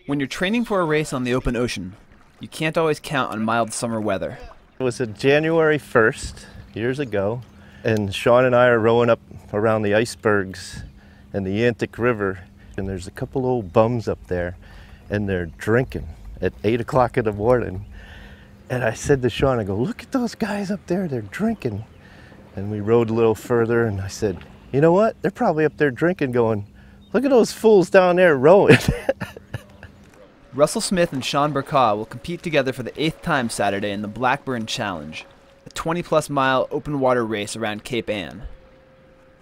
When you're training for a race on the open ocean, you can't always count on mild summer weather. It was January 1st, years ago, and Sean and I are rowing up around the icebergs and the Yantic River, and there's a couple old bums up there, and they're drinking at 8 o'clock in the morning. And I said to Sean, I go, look at those guys up there, they're drinking. And we rowed a little further, and I said, you know what? They're probably up there drinking going, look at those fools down there rowing. Russell Smith and Sean Burkaw will compete together for the 8th time Saturday in the Blackburn Challenge, a 20-plus mile open water race around Cape Ann.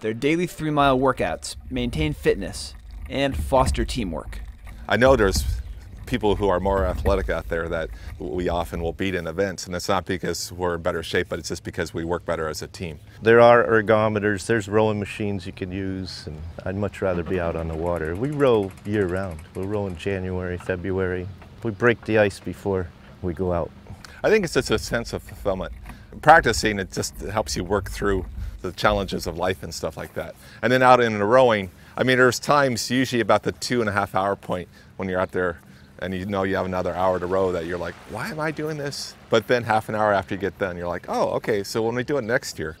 Their daily 3-mile workouts maintain fitness and foster teamwork. I know there's people who are more athletic out there that we often will beat in events, and it's not because we're in better shape, but it's just because we work better as a team. There are ergometers, there's rowing machines you can use, and I'd much rather be out on the water. We row year round. We'll row in January, February. We break the ice before we go out. I think it's just a sense of fulfillment. Practicing, it just helps you work through the challenges of life and stuff like that. And then out in the rowing, I mean, there's times usually about the 2.5 hour point when you're out there and you know you have another hour to row that you're like, why am I doing this? But then half an hour after you get done, you're like, oh, okay, so when we do it next year,